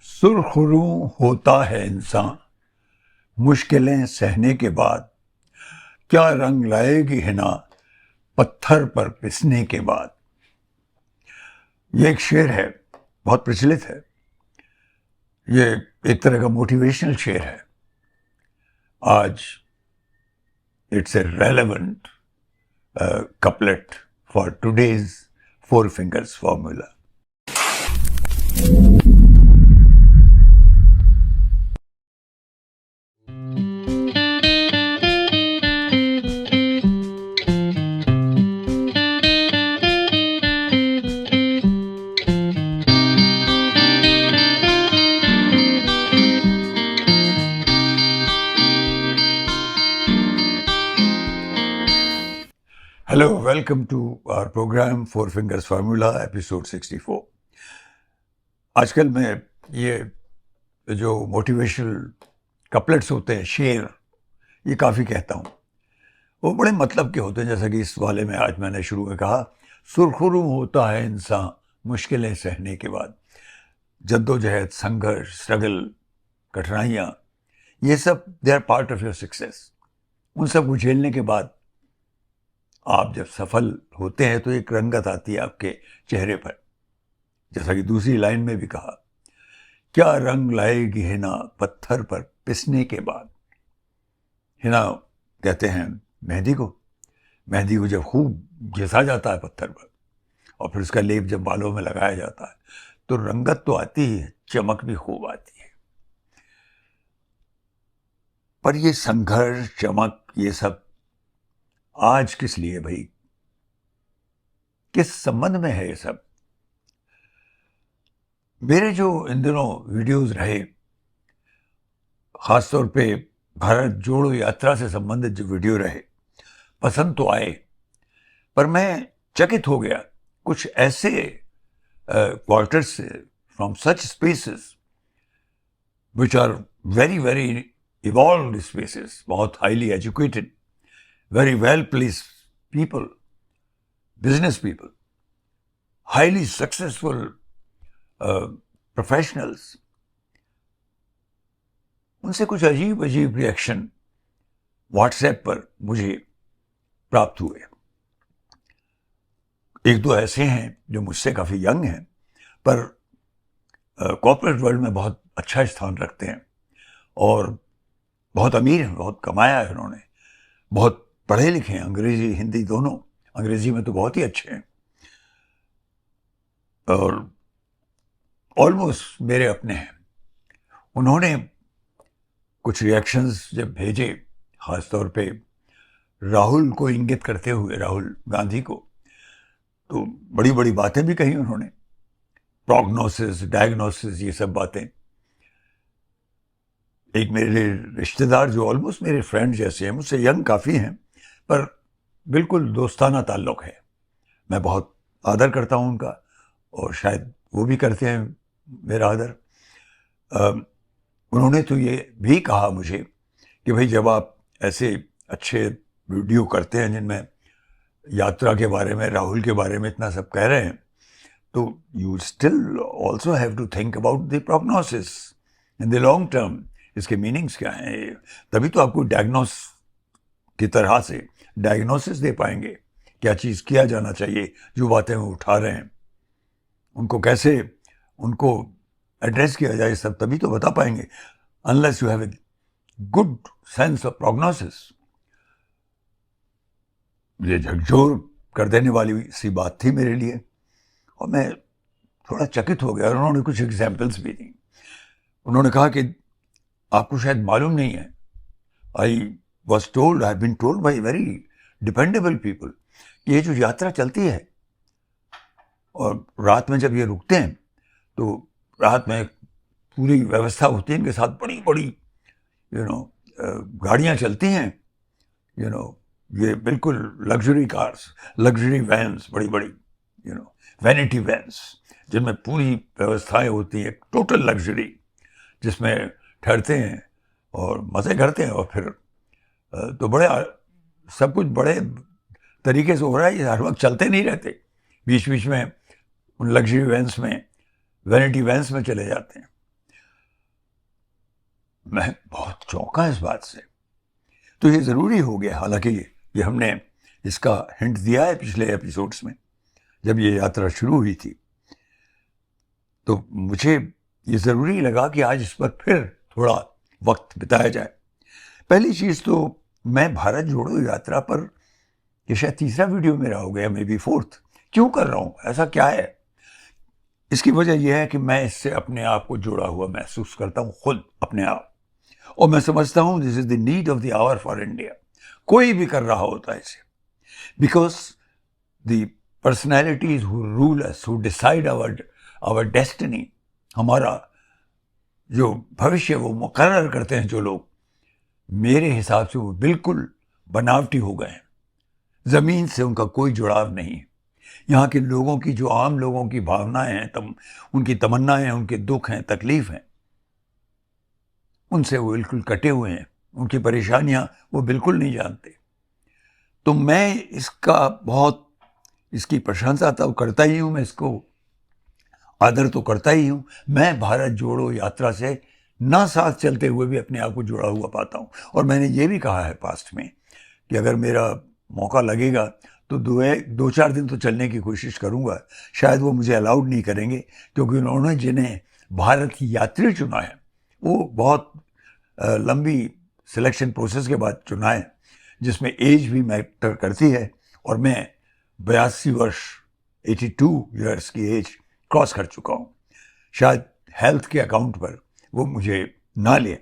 सुरखरू होता है इंसान मुश्किलें सहने के बाद, क्या रंग लाएगी हिना पत्थर पर पिसने के बाद। ये एक शेर है, बहुत प्रचलित है। ये एक तरह का मोटिवेशनल शेर है। आज it's a relevant couplet for today's Four Fingers Formula. Hello, welcome to our program Four Fingers Formula, episode 64. आजकल मैं ये जो मोटिवेशनल कपलेट्स होते हैं, शेर, ये काफ़ी कहता हूँ। वो बड़े मतलब के होते हैं, जैसा कि इस वाले में आज मैंने शुरू में कहा, सुरखरू होता है इंसान मुश्किलें सहने के बाद। जद्दोजहद, संघर्ष, स्ट्रगल, कठिनाइयाँ, ये सब they are part of your success. उन सब को झेलने के बाद आप जब सफल होते हैं तो एक रंगत आती है आपके चेहरे पर। जैसा कि दूसरी लाइन में भी कहा, क्या रंग लाएगी हिना पत्थर पर पिसने के बाद। हिना कहते हैं मेहंदी को। मेहंदी को जब खूब घिसा जाता है पत्थर पर और फिर उसका लेप जब बालों में लगाया जाता है तो रंगत तो आती ही है, चमक भी खूब आती है। पर ये संघर्ष, चमक, ये सब आज किस लिए भाई, किस संबंध में है ये सब। मेरे जो इन दिनों वीडियोस रहे, खासतौर पे भारत जोड़ो यात्रा से संबंधित जो वीडियो रहे, पसंद तो आए, पर मैं चकित हो गया। कुछ ऐसे क्वार्टर्स से, from such spaces which are very very evolved spaces, बहुत highly educated, very well placed people, business people, highly successful professionals, उनसे कुछ अजीब अजीब रिएक्शन व्हाट्सएप पर मुझे प्राप्त हुए। एक दो ऐसे हैं जो मुझसे काफ़ी यंग हैं, पर कॉर्पोरेट वर्ल्ड में बहुत अच्छा स्थान रखते हैं और बहुत अमीर हैं, बहुत कमाया है उन्होंने, बहुत पढ़े लिखे हैं, अंग्रेजी हिंदी दोनों, अंग्रेजी में तो बहुत ही अच्छे हैं और ऑलमोस्ट मेरे अपने हैं। उन्होंने कुछ रिएक्शंस जब भेजे, खासतौर पे राहुल को इंगित करते हुए, राहुल गांधी को, तो बड़ी बड़ी बातें भी कही उन्होंने, प्रोग्नोसिस, डायग्नोसिस, ये सब बातें। एक मेरे रिश्तेदार जो ऑलमोस्ट मेरे फ्रेंड जैसे हैं, मुझसे यंग काफ़ी हैं, पर बिल्कुल दोस्ताना ताल्लुक़ है। मैं बहुत आदर करता हूं उनका और शायद वो भी करते हैं मेरा आदर। उन्होंने तो ये भी कहा मुझे कि भाई जब आप ऐसे अच्छे वीडियो करते हैं जिनमें यात्रा के बारे में, राहुल के बारे में इतना सब कह रहे हैं, तो you still also have to think about the prognosis in the long term. इसके मीनिंग्स क्या हैं, तभी तो आपको डायग्नोस की तरह से डायग्नोसिस दे पाएंगे, क्या चीज़ किया जाना चाहिए। जो बातें वो उठा रहे हैं उनको कैसे उनको एड्रेस किया जाए, सब तभी तो बता पाएंगे। Unless you have a good sense of prognosis. ये झकझोर कर देने वाली सी बात थी मेरे लिए और मैं थोड़ा चकित हो गया। और उन्होंने कुछ एग्जाम्पल्स भी दी। उन्होंने कहा कि आपको शायद मालूम नहीं है, I have been told by very dependable people, कि ये जो यात्रा चलती है और रात में जब ये रुकते हैं तो रात में पूरी व्यवस्था होती है, इनके साथ बड़ी बड़ी गाड़ियाँ चलती हैं, ये बिल्कुल लग्जरी कार्स, लग्जरी वैन्स, बड़ी बड़ी वैनिटी वैन्स, जिनमें पूरी व्यवस्थाएं होती हैं, टोटल लग्जरी, जिसमें ठहरते हैं और मज़े करते हैं। और फिर तो बड़े सब कुछ बड़े तरीके से हो रहा है। ये हर वक्त चलते नहीं रहते, बीच बीच में उन लग्जरी वैन्स में, वैनिटी वैन्स में चले जाते हैं। मैं बहुत चौंका इस बात से। तो ये ज़रूरी हो गया, हालांकि ये हमने इसका हिंट दिया है पिछले एपिसोड्स में जब ये यात्रा शुरू हुई थी। तो मुझे ये ज़रूरी लगा कि आज इस पर फिर थोड़ा वक्त बिताया जाए। पहली चीज़ तो मैं भारत जोड़ो यात्रा पर, ये शायद तीसरा वीडियो मेरा हो गया, मे बी फोर्थ, क्यों कर रहा हूँ, ऐसा क्या है? इसकी वजह यह है कि मैं इससे अपने आप को जुड़ा हुआ महसूस करता हूँ, खुद अपने आप, और मैं समझता हूँ this is the need of the hour for India. कोई भी कर रहा होता है इसे, because the personalities who rule us, who decide our destiny, हमारा जो भविष्य वो मुकर्रर करते हैं जो लोग, मेरे हिसाब से वो बिल्कुल बनावटी हो गए हैं। ज़मीन से उनका कोई जुड़ाव नहीं है। यहाँ के लोगों की, जो आम लोगों की भावनाएं हैं, उनकी तमन्नाएं हैं, उनके दुख हैं, तकलीफ हैं, उनसे वो बिल्कुल कटे हुए हैं। उनकी परेशानियां वो बिल्कुल नहीं जानते। तो मैं इसकी प्रशंसा तो करता ही हूँ, मैं इसको आदर तो करता ही हूँ। मैं भारत जोड़ो यात्रा से ना साथ चलते हुए भी अपने आप को जुड़ा हुआ पाता हूँ। और मैंने ये भी कहा है पास्ट में कि अगर मेरा मौका लगेगा तो 2-4 दिन तो चलने की कोशिश करूँगा। शायद वो मुझे अलाउड नहीं करेंगे, क्योंकि उन्होंने जिन्हें भारत की यात्री चुना है वो बहुत लंबी सिलेक्शन प्रोसेस के बाद चुना है, जिसमें एज भी मैटर करती है। और मैं 82 वर्ष, 82 ईयर्स की एज क्रॉस कर चुका हूँ। शायद हेल्थ के अकाउंट पर वो मुझे ना ले,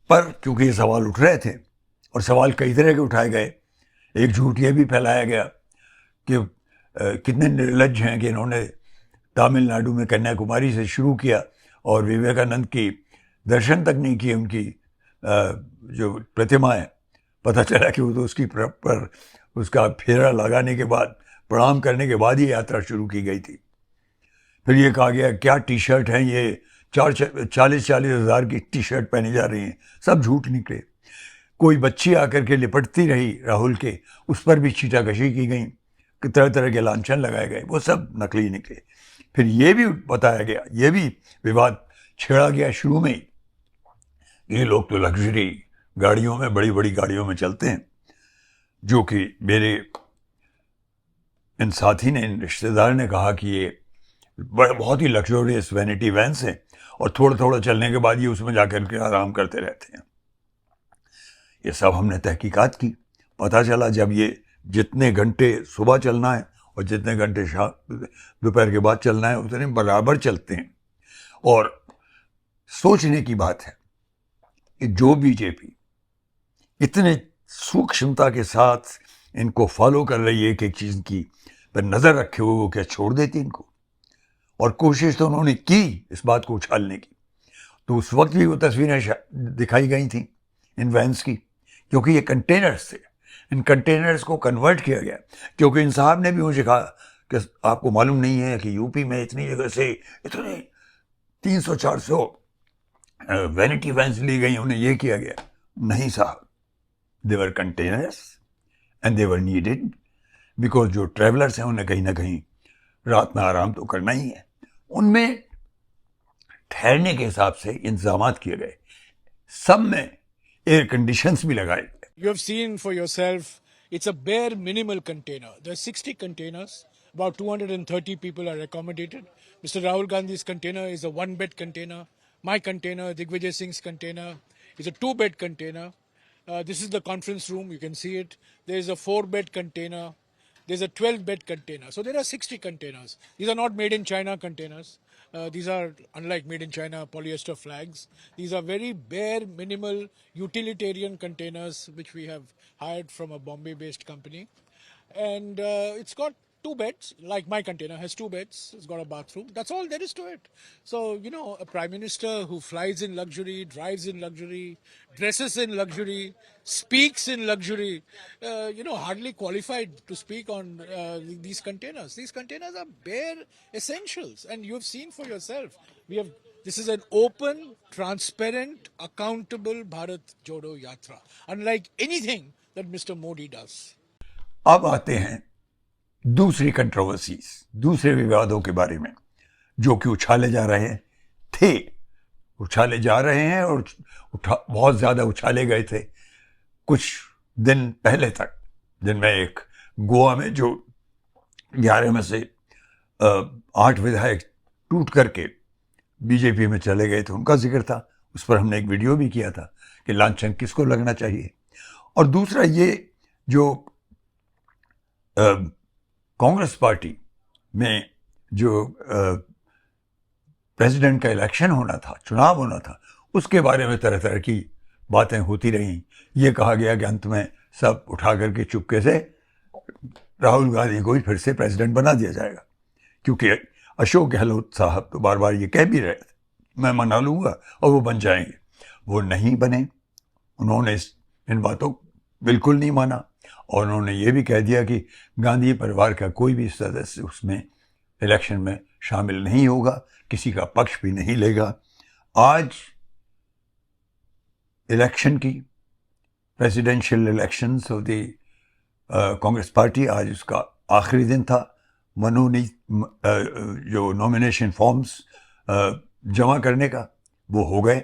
पर क्योंकि ये सवाल उठ रहे थे और सवाल कई तरह के उठाए गए, एक झूठ ये भी फैलाया गया कि कितने निर्लज्ज हैं कि इन्होंने तमिलनाडु में कन्याकुमारी से शुरू किया और विवेकानंद की दर्शन तक नहीं किए, उनकी जो प्रतिमा है। पता चला कि वो तो पर उसका फेरा लगाने के बाद, प्रणाम करने के बाद ही यात्रा शुरू की गई थी। फिर ये कहा गया क्या टी शर्ट हैं ये, 40-40 हज़ार की टी शर्ट पहनी जा रही हैं। सब झूठ निकले। कोई बच्ची आकर के लिपटती रही राहुल के, उस पर भी छीटाकशी की गई, तरह तरह के लांछन लगाए गए, वो सब नकली निकले। फिर ये भी बताया गया, ये भी विवाद छेड़ा गया शुरू में ही, ये लोग तो लग्जरी गाड़ियों में, बड़ी बड़ी गाड़ियों में चलते हैं, जो कि मेरे इन साथी ने, इन रिश्तेदार ने कहा कि ये बहुत ही लग्जोरियस वैनिटी वैन्स हैं और थोड़ा थोड़ा चलने के बाद ये उसमें जाकर के आराम करते रहते हैं। ये सब हमने तहकीकात की, पता चला जब ये जितने घंटे सुबह चलना है और जितने घंटे शाम दोपहर के बाद चलना है उतने बराबर चलते हैं। और सोचने की बात है कि जो बीजेपी इतने सूक्ष्मता के साथ इनको फॉलो कर रही है, एक एक चीज की पर नजर रखे हुए, वो क्या छोड़ देती इनको? और कोशिश तो उन्होंने की इस बात को उछालने की। तो उस वक्त भी वो तस्वीरें दिखाई गई थी इन वैन्स की, क्योंकि ये कंटेनर्स थे। इन कंटेनर्स को कन्वर्ट किया गया, क्योंकि इन साहब ने भी मुझे कहा कि आपको मालूम नहीं है कि यूपी में इतनी जगह से इतने 300-400 वैनिटी वैन्स ली गई, उन्हें ये किया गया। नहीं साहब, they were containers and they were needed, because जो ट्रेवलर्स हैं उन्हें कहीं ना कहीं रात में आराम तो करना ही है। उनमें ठहरने के हिसाब से इंतजामात किए गए, सब में एयर कंडीशंस भी लगाए गए। You have seen for yourself, it's a bare minimal container. There are 60 containers, about 230 people are accommodated. Mr. Rahul Gandhi's container is a one-bed container. My container, Digvijay Singh's container, is a two-bed container. This is the conference room, you can see it. There is a 4-bed container. There's a 12-bed container. So there are 60 containers. These are not made in China containers. These are, unlike made in China, polyester flags. These are very bare, minimal, utilitarian containers which we have hired from a Bombay-based company. And it's got 2 beds, like my container has 2 beds. It's got a bathroom. That's all there is to it. So, you know, a prime minister who flies in luxury, drives in luxury, dresses in luxury, speaks in luxury, hardly qualified to speak on these containers. These containers are bare essentials, and you have seen for yourself. This is an open, transparent, accountable Bharat Jodo Yatra, unlike anything that Mr. Modi does. अब आते हैं दूसरी controversies, दूसरे विवादों के बारे में जो कि उछाले जा रहे थे उछाले जा रहे हैं और बहुत ज़्यादा उछाले गए थे कुछ दिन पहले तक, जिनमें एक गोवा में जो 11 में से 8 विधायक टूट करके बीजेपी में चले गए थे, उनका जिक्र था। उस पर हमने एक वीडियो भी किया था कि लांछन किसको लगना चाहिए। और दूसरा ये जो कांग्रेस पार्टी में जो प्रेसिडेंट का इलेक्शन होना था, चुनाव होना था, उसके बारे में तरह तरह की बातें होती रहीं। ये कहा गया कि अंत में सब उठा करके चुपके से राहुल गांधी को ही फिर से प्रेसिडेंट बना दिया जाएगा, क्योंकि अशोक गहलोत साहब तो बार बार ये कह भी रहे थे मैं मना लूँगा और वो बन जाएंगे। वो नहीं बने, उन्होंने इन बातों को बिल्कुल नहीं माना और उन्होंने ये भी कह दिया कि गांधी परिवार का कोई भी सदस्य उसमें इलेक्शन में शामिल नहीं होगा, किसी का पक्ष भी नहीं लेगा। आज इलेक्शन की presidential elections of the Congress party, आज उसका आखिरी दिन था। जो नॉमिनेशन फॉर्म्स जमा करने का वो हो गए।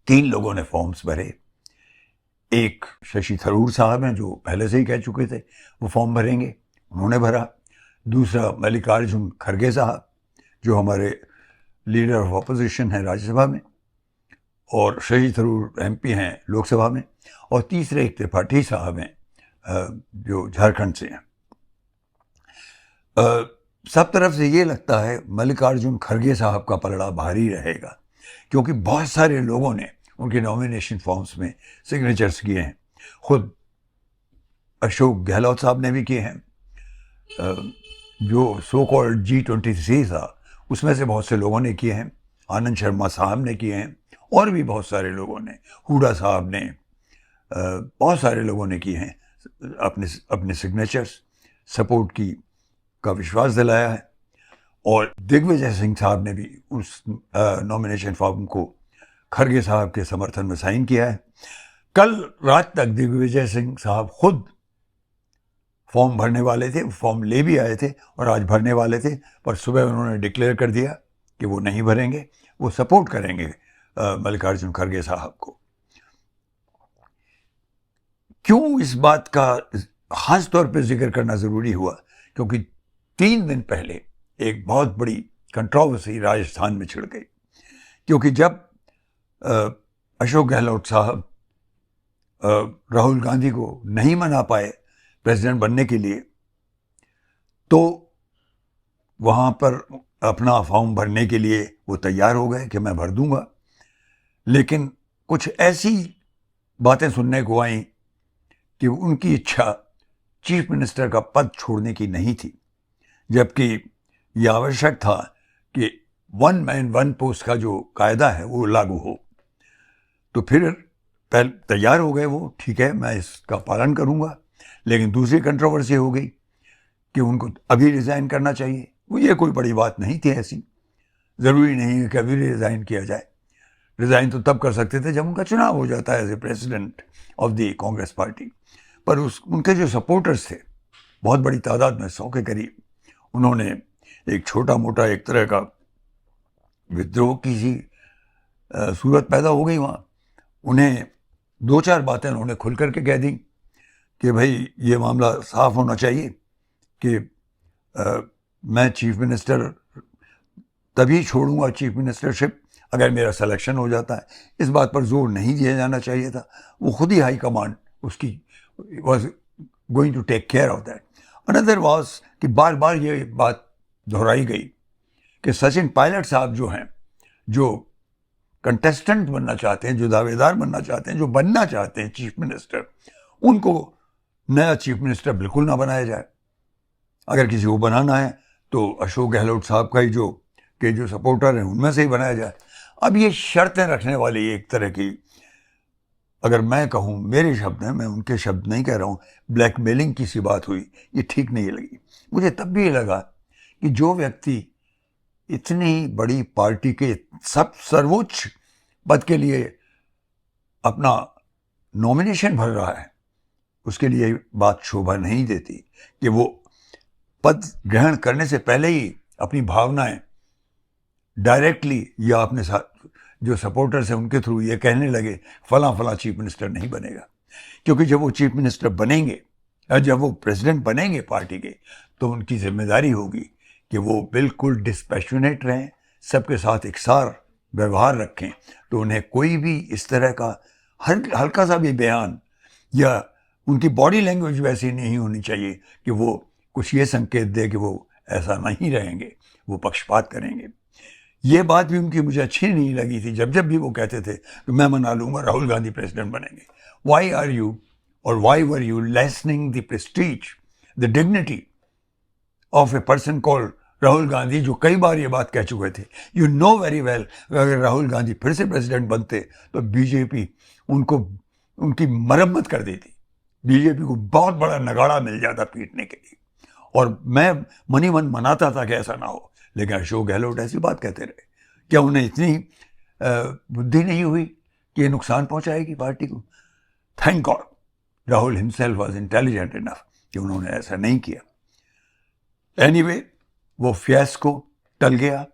3 लोगों ने फॉर्म्स भरे। एक शशि थरूर साहब हैं जो पहले से ही कह चुके थे वो फॉर्म भरेंगे, उन्होंने भरा। दूसरा मल्लिकार्जुन खड़गे साहब जो हमारे लीडर ऑफ अपोजिशन हैं राज्यसभा में, और शशि थरूर एमपी हैं लोकसभा में, और तीसरे एक त्रिपाठी साहब हैं जो झारखंड से हैं। सब तरफ से ये लगता है मल्लिकार्जुन खड़गे साहब का पलड़ा भारी रहेगा, क्योंकि बहुत सारे लोगों ने उनके नॉमिनेशन फॉर्म्स में सिग्नेचर्स किए हैं। खुद अशोक गहलोत साहब ने भी किए हैं। जो सो कॉल्ड G23 था उसमें से बहुत से लोगों ने किए हैं। आनंद शर्मा साहब ने किए हैं, और भी बहुत सारे लोगों ने, हुडा साहब ने, बहुत सारे लोगों ने किए हैं अपने सिग्नेचर्स, सपोर्ट की का विश्वास दिलाया है। और दिग्विजय सिंह साहब ने भी उस नॉमिनेशन फॉर्म को खड़गे साहब के समर्थन में साइन किया है। कल रात तक दिग्विजय सिंह साहब खुद फॉर्म भरने वाले थे, फॉर्म ले भी आए थे और आज भरने वाले थे, पर सुबह उन्होंने डिक्लेयर कर दिया कि वो नहीं भरेंगे, वो सपोर्ट करेंगे मल्लिकार्जुन खड़गे साहब को। क्यों इस बात का खास तौर पे जिक्र करना ज़रूरी हुआ? क्योंकि 3 दिन पहले एक बहुत बड़ी कंट्रोवर्सी राजस्थान में छिड़ गई, क्योंकि जब अशोक गहलोत साहब राहुल गांधी को नहीं मना पाए प्रेसिडेंट बनने के लिए, तो वहाँ पर अपना फॉर्म भरने के लिए वो तैयार हो गए कि मैं भर दूंगा। लेकिन कुछ ऐसी बातें सुनने को आई कि उनकी इच्छा चीफ मिनिस्टर का पद छोड़ने की नहीं थी, जबकि यह आवश्यक था कि 1 मैन 1 पोस्ट का जो कायदा है वो लागू हो। तो फिर पहले तैयार हो गए वो, ठीक है मैं इसका पालन करूंगा। लेकिन दूसरी कंट्रोवर्सी हो गई कि उनको अभी रिज़ाइन करना चाहिए। वो ये कोई बड़ी बात नहीं थी ऐसी, ज़रूरी नहीं है कि अभी रिज़ाइन किया जाए। रिज़ाइन तो तब कर सकते थे जब उनका चुनाव हो जाता है as a president of the Congress party. पर उनके जो सपोर्टर्स थे बहुत बड़ी तादाद में, 100 के करीब, उन्होंने एक छोटा मोटा एक तरह का विद्रोह की सी सूरत पैदा हो गई वहाँ। उन्हें 2-4 बातें उन्होंने खुल करके कह दी कि भाई ये मामला साफ होना चाहिए कि मैं चीफ मिनिस्टर तभी छोड़ूंगा चीफ मिनिस्टरशिप अगर मेरा सिलेक्शन हो जाता है। इस बात पर जोर नहीं दिया जाना चाहिए था। वो खुद ही हाई कमांड उसकी was going to take care of that. Another was कि बार बार ये बात दोहराई गई कि सचिन पायलट साहब जो हैं, जो कंटेस्टेंट बनना चाहते हैं, जो दावेदार बनना चाहते हैं, जो बनना चाहते हैं चीफ मिनिस्टर, उनको नया चीफ मिनिस्टर बिल्कुल ना बनाया जाए। अगर किसी को बनाना है तो अशोक गहलोत साहब का ही जो सपोर्टर हैं उनमें से ही बनाया जाए। अब ये शर्तें रखने वाली एक तरह की, अगर मैं कहूँ, मेरे शब्द हैं, मैं उनके शब्द नहीं कह रहा हूँ, ब्लैकमेलिंग की सी बात हुई, ये ठीक नहीं लगी मुझे। तब भी ये लगा कि जो व्यक्ति इतनी बड़ी पार्टी के सर्वोच्च पद के लिए अपना नॉमिनेशन भर रहा है, उसके लिए बात शोभा नहीं देती कि वो पद ग्रहण करने से पहले ही अपनी भावनाएं डायरेक्टली या अपने साथ जो सपोर्टर्स हैं उनके थ्रू ये कहने लगे फला चीफ मिनिस्टर नहीं बनेगा, क्योंकि जब वो चीफ मिनिस्टर बनेंगे और जब वो प्रेसिडेंट बनेंगे पार्टी के, तो उनकी जिम्मेदारी होगी कि वो बिल्कुल डिस्पैशनेट रहें, सबके साथ एकसार व्यवहार रखें। तो उन्हें कोई भी इस तरह का हल्का सा भी बयान या उनकी बॉडी लैंग्वेज वैसी नहीं होनी चाहिए कि वो कुछ ये संकेत दे कि वो ऐसा नहीं रहेंगे, वो पक्षपात करेंगे। ये बात भी उनकी मुझे अच्छी नहीं लगी थी। जब जब भी वो कहते थे कि मैं मना लूँगा, राहुल गांधी प्रेसिडेंट बनेंगे, वाई आर यू और why were you listening the Prestige, the dignity of a person called Rahul Gandhi, जो कई बार ये बात कह चुके थे। यू नो वेरी वेल, अगर राहुल गांधी फिर से प्रेसिडेंट बनते तो बीजेपी उनको उनकी मरम्मत कर देती, बीजेपी को बहुत बड़ा नगाड़ा मिल जाता पीटने के लिए। और मैं मनी मन मनाता था कि ऐसा ना हो, लेकिन अशोक गहलोत ऐसी बात कहते रहे। क्या उन्हें इतनी बुद्धि नहीं हुई कि ये नुकसान पहुंचाएगी पार्टी को? Thank God Rahul himself was intelligent enough कि उन्होंने ऐसा नहीं किया। एनीवे, वो फियास्को टल गया।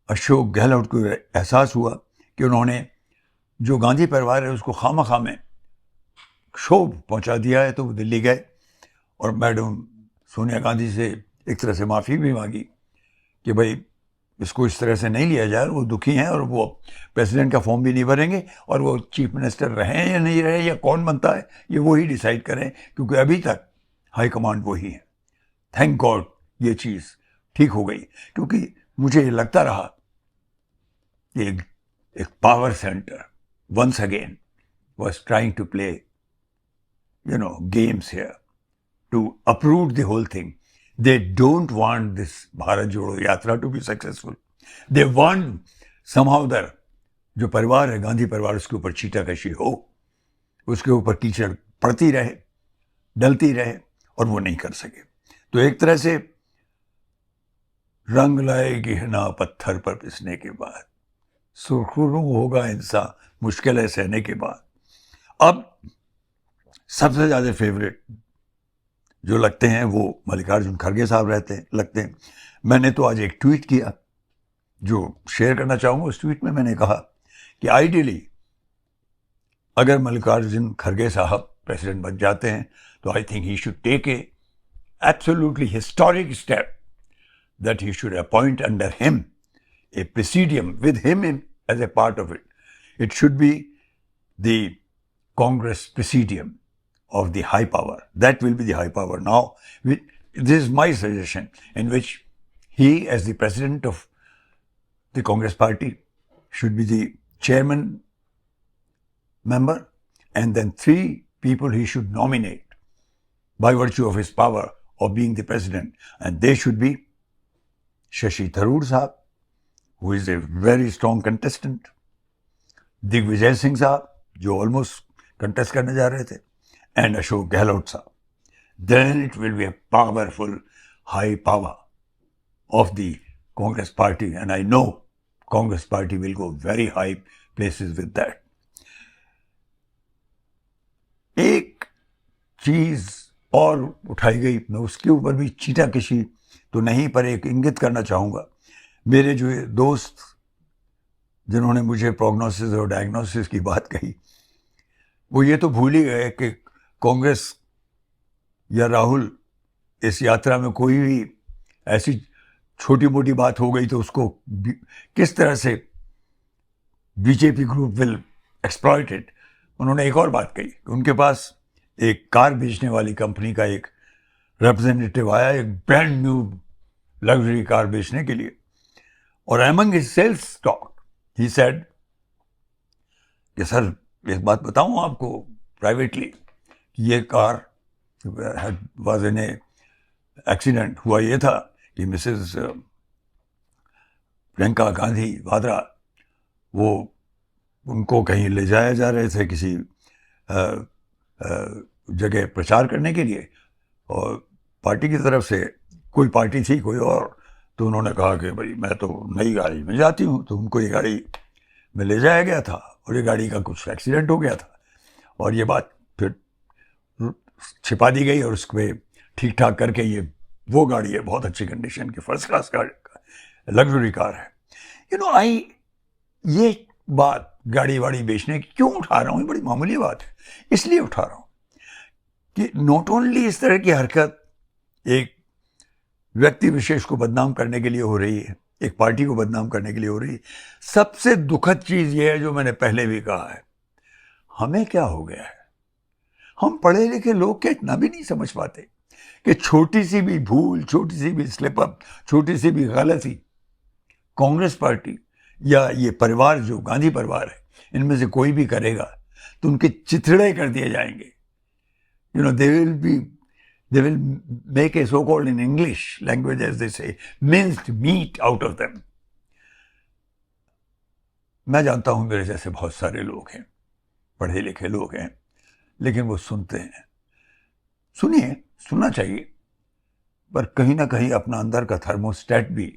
अशोक गहलोत को एहसास हुआ कि उन्होंने जो गांधी परिवार है उसको खामखा में क्षोभ पहुंचा दिया है, तो वो दिल्ली गए और मैडम सोनिया गांधी से एक तरह से माफ़ी भी मांगी कि भाई इसको इस तरह से नहीं लिया जाए, वो दुखी हैं और वो प्रेसिडेंट का फॉर्म भी नहीं भरेंगे, और वो चीफ मिनिस्टर रहें या नहीं रहे या कौन बनता है ये वो ही डिसाइड करें, क्योंकि अभी तक हाई कमांड वही है। थैंक गॉड ये चीज़ ठीक हो गई, क्योंकि मुझे ये लगता रहा कि एक power centre once again was trying to play, games here to uproot the whole thing. They don't want this Bharat Jodo Yatra to be successful. They want somehow that जो परिवार है गांधी परिवार, उसके ऊपर चीटाकशी हो, उसके ऊपर कीचड़ पड़ती रहे, डलती रहे, और वो नहीं कर सके। तो एक तरह से रंग लाएगी ना पत्थर पर पिसने के बाद, सुरखरू होगा इंसान मुश्किलें सहने के बाद। अब सबसे ज़्यादा फेवरेट जो लगते हैं वो मल्लिकार्जुन खड़गे साहब लगते हैं। मैंने तो आज एक ट्वीट किया जो शेयर करना चाहूँगा। उस ट्वीट में मैंने कहा कि आइडियली अगर मल्लिकार्जुन खड़गे साहब प्रेसिडेंट बन जाते हैं तो I think he should take a absolutely historic step, that he should appoint under him a presidium with him as a part of it. It should be the Congress presidium of the high power. That will be the high power. Now, this is my suggestion, in which he, as the president of the Congress party, should be the chairman member, and then 3 people he should nominate by virtue of his power of being the president, and they should be Shashi Tharoor Sahab, who is a very strong contestant, Digvijay Singh Sahab, जो almost contest करने जा रहे थे, and Ashok Gehlot Sahab. Then it will be a powerful high power of the Congress party, and I know Congress party will go very high places with that. एक चीज और उठाई गई, मैं उसके ऊपर भी चीटाकशी तो नहीं, पर एक इंगित करना चाहूँगा। मेरे जो दोस्त जिन्होंने मुझे प्रोग्नोसिस और डायग्नोसिस की बात कही, वो ये तो भूल ही गए कि कांग्रेस या राहुल इस यात्रा में कोई भी ऐसी छोटी मोटी बात हो गई तो उसको किस तरह से BJP group will exploit it. उन्होंने एक और बात कही कि उनके पास एक कार बेचने वाली कंपनी का एक रिप्रेजेंटेटिव आया, एक ब्रांड न्यू लग्जरी कार बेचने के लिए, और among his sales talk he said कि सर एक बात बताऊं आपको प्राइवेटली, ये कार वाज इन एक्सीडेंट। हुआ ये था कि मिसेस प्रियंका गांधी वाड्रा, वो उनको कहीं ले जाया जा रहे थे किसी जगह प्रचार करने के लिए, और पार्टी की तरफ से कोई पार्टी थी कोई और, तो उन्होंने कहा कि भाई मैं तो नई गाड़ी में जाती हूँ, तो उनको ये गाड़ी में ले जाया गया था और ये गाड़ी का कुछ एक्सीडेंट हो गया था, और ये बात फिर छिपा दी गई और उसको ठीक ठाक करके ये वो गाड़ी है, बहुत अच्छी कंडीशन की फर्स्ट क्लास गाड़ी, लग्जरी कार है। ये बात गाड़ी वाड़ी बेचने की क्यों उठा रहा हूं, ये बड़ी मामूली बात है, इसलिए उठा रहा हूं कि नॉट ओनली इस तरह की हरकत एक व्यक्ति विशेष को बदनाम करने के लिए हो रही है, एक पार्टी को बदनाम करने के लिए हो रही है, सबसे दुखद चीज यह है जो मैंने पहले भी कहा है, हमें क्या हो गया है, हम पढ़े लिखे लोग क्या इतना भी नहीं समझ पाते कि छोटी सी भी भूल, छोटी सी भी स्लिप अप, छोटी सी भी गलती कांग्रेस पार्टी या ये परिवार जो गांधी परिवार है इनमें से कोई भी करेगा तो उनके चिथड़े कर दिए जाएंगे. You know, they will make a so-called in English language, as they say, minced meat out of them. मैं जानता हूं मेरे जैसे बहुत सारे लोग हैं, पढ़े लिखे लोग हैं, लेकिन वो सुनते हैं. सुनिए, सुनना चाहिए, पर कहीं ना कहीं अपना अंदर का थर्मोस्टेट भी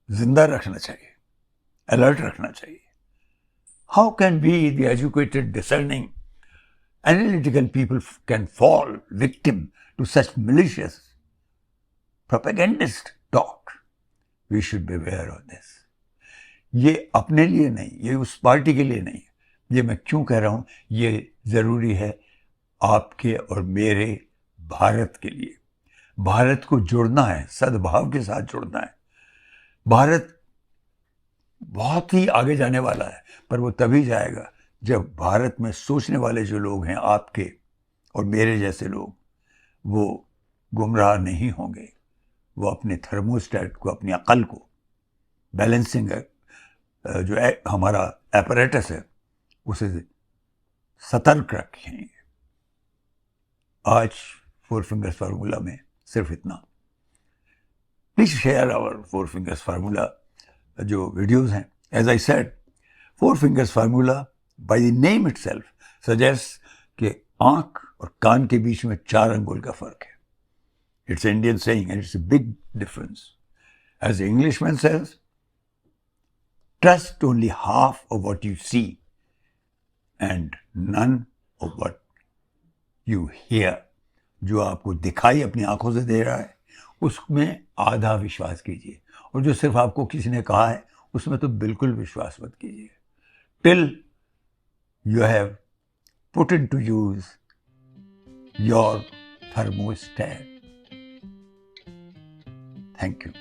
जिंदा रखना चाहिए, अलर्ट रखना चाहिए. How can we, the educated, discerning, analytical people can fall victim to such malicious propagandist talk? We should be aware of this. ये अपने लिए नहीं, ये उस पार्टी के लिए नहीं, ये मैं क्यों कह रहा हूं, ये जरूरी है आपके और मेरे भारत के लिए. भारत को जुड़ना है, सद्भाव के साथ जुड़ना है. भारत बहुत ही आगे जाने वाला है, पर वो तभी जाएगा जब भारत में सोचने वाले जो लोग हैं, आपके और मेरे जैसे लोग, वो गुमराह नहीं होंगे. वो अपने थर्मोस्टेट को, अपनी अकल को, बैलेंसिंग जो हमारा एपरेटस है उसे सतर्क रखेंगे. आज फोर फिंगर्स फार्मूला में सिर्फ इतना. Please share our four fingers formula जो वीडियोस हैं. As I said, four fingers formula by the name itself suggest कि आंख और कान के बीच में 4 अंगुल का फर्क है. It's Indian saying and it's a big difference. As the Englishman says, trust only half of what you see and none of what you hear. जो आपको दिखाई अपनी आंखों से दे रहा है उसमें आधा विश्वास कीजिए, और जो सिर्फ आपको किसी ने कहा है उसमें तो बिल्कुल विश्वास मत कीजिए. Till you have put into use your thermostat. Thank you.